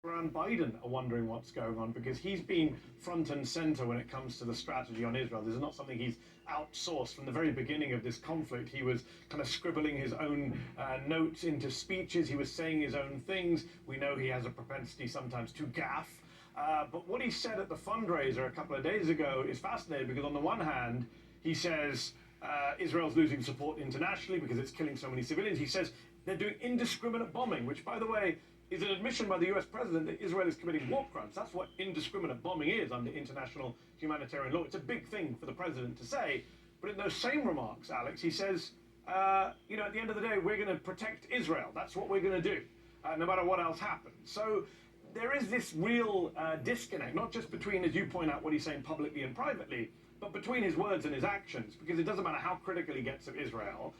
around Biden are wondering what's going on because he's been front and center when it comes to the strategy on Israel. This is not something he's outsourced. From the very beginning of this conflict, he was kind of scribbling his own notes into speeches. He was saying his own things. We know he has a propensity sometimes to gaffe. But what he said at the fundraiser a couple of days ago is fascinating because on the one hand, he says Israel's losing support internationally because it's killing so many civilians. He says they're doing indiscriminate bombing, which, by the way, is an admission by the US president that Israel is committing war crimes. That's what indiscriminate bombing is under international humanitarian law. It's a big thing for the president to say. But in those same remarks, Alex, he says, at the end of the day, we're going to protect Israel. That's what we're going to do, no matter what else happens. So there is this real disconnect, not just between, as you point out, what he's saying publicly and privately, but between his words and his actions, because it doesn't matter how critical he gets of Israel.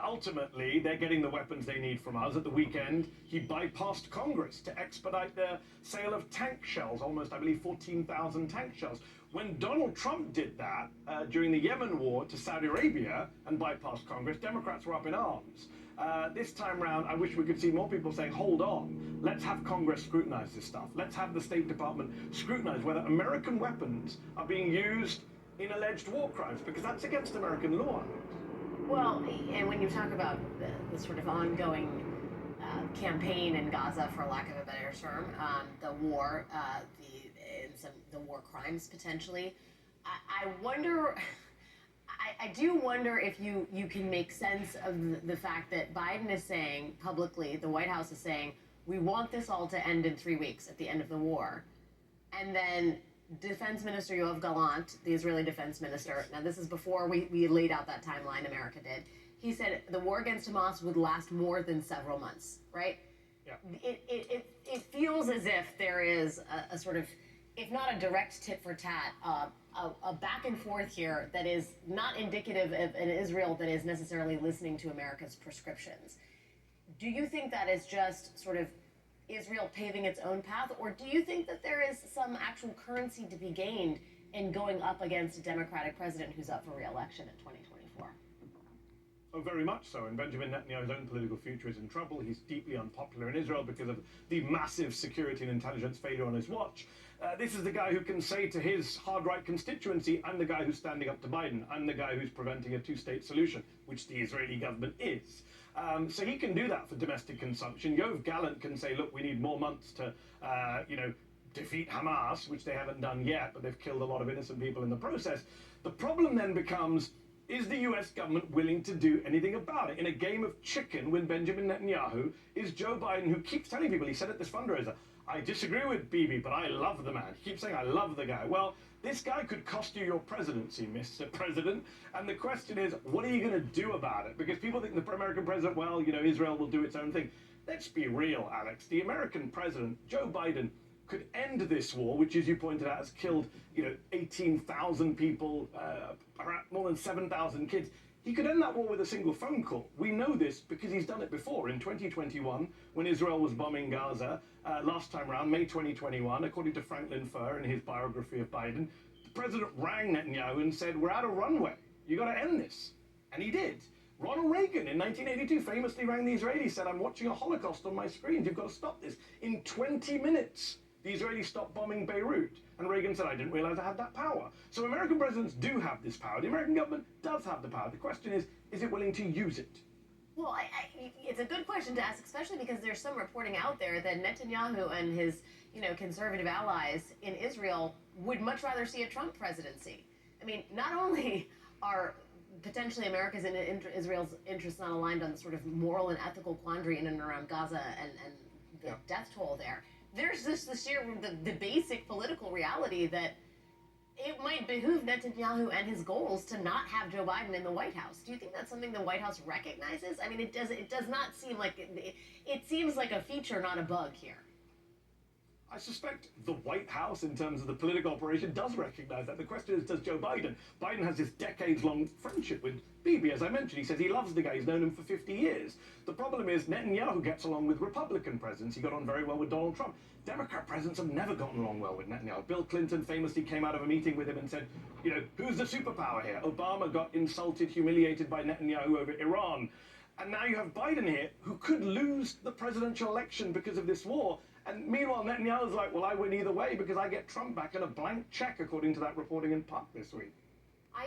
Ultimately, they're getting the weapons they need from us. At the weekend, he bypassed Congress to expedite the sale of tank shells, almost, I believe, 14,000 tank shells. When Donald Trump did that during the Yemen war to Saudi Arabia and bypassed Congress, Democrats were up in arms. This time round, I wish we could see more people saying, hold on, let's have Congress scrutinize this stuff. Let's have the State Department scrutinize whether American weapons are being used in alleged war crimes, because that's against American law. Well, and when you talk about the sort of ongoing campaign in Gaza, for lack of a better term, the war, the war crimes potentially, I wonder. I do wonder if you can make sense of the fact that Biden is saying publicly, the White House is saying, we want this all to end in 3 weeks at the end of the war, and then Defense Minister Yoav Gallant, the Israeli defense minister, now this is before we laid out that timeline, America did, he said the war against Hamas would last more than several months, right? Yeah. It feels as if there is a sort of, if not a direct tit for tat, a back and forth here that is not indicative of an Israel that is necessarily listening to America's prescriptions. Do you think that is just sort of Israel paving its own path, or do you think that there is some actual currency to be gained in going up against a Democratic president who's up for re-election in 2024? Oh, very much so. And Benjamin Netanyahu's own political future is in trouble. He's deeply unpopular in Israel because of the massive security and intelligence failure on his watch. This is the guy who can say to his hard-right constituency, I'm the guy who's standing up to Biden. I'm the guy who's preventing a two-state solution, which the Israeli government is. So he can do that for domestic consumption. Yoav Gallant can say, look, we need more months to, defeat Hamas, which they haven't done yet, but they've killed a lot of innocent people in the process. The problem then becomes, is the US government willing to do anything about it? In a game of chicken with Benjamin Netanyahu is Joe Biden, who keeps telling people, he said at this fundraiser, I disagree with Bibi, but I love the man. He keeps saying, I love the guy. Well, this guy could cost you your presidency, Mr. President. And the question is, what are you going to do about it? Because people think the American president, well, Israel will do its own thing. Let's be real, Alex. The American president, Joe Biden, could end this war, which, as you pointed out, has killed, 18,000 people, more than 7,000 kids. He could end that war with a single phone call. We know this because he's done it before. In 2021, when Israel was bombing Gaza, last time around, May 2021, according to Franklin Furr in his biography of Biden, the president rang Netanyahu and said, we're out of runway. You got to end this. And he did. Ronald Reagan in 1982 famously rang the Israelis, said, I'm watching a Holocaust on my screens. You've got to stop this. In 20 minutes, the Israelis stopped bombing Beirut. And Reagan said, I didn't realize I had that power. So American presidents do have this power. The American government does have the power. The question is it willing to use it? Well, it's a good question to ask, especially because there's some reporting out there that Netanyahu and his, conservative allies in Israel would much rather see a Trump presidency. I mean, not only are potentially America's and Israel's interests not aligned on the sort of moral and ethical quandary in and around Gaza and the death toll there, there's just the basic political reality that it might behoove Netanyahu and his goals to not have Joe Biden in the White House. Do you think that's something the White House recognizes? I mean, it does not seem like it seems like a feature, not a bug here. I suspect the White House, in terms of the political operation, does recognize that. The question is, does Joe Biden? Biden has this decades-long friendship with Bibi, as I mentioned. He says he loves the guy. He's known him for 50 years. The problem is Netanyahu gets along with Republican presidents. He got on very well with Donald Trump. Democrat presidents have never gotten along well with Netanyahu. Bill Clinton famously came out of a meeting with him and said, who's the superpower here? Obama got insulted, humiliated by Netanyahu over Iran. And now you have Biden here, who could lose the presidential election because of this war. And meanwhile, Netanyahu's like, well, I win either way because I get Trump back and a blank check, according to that reporting in Puck this week.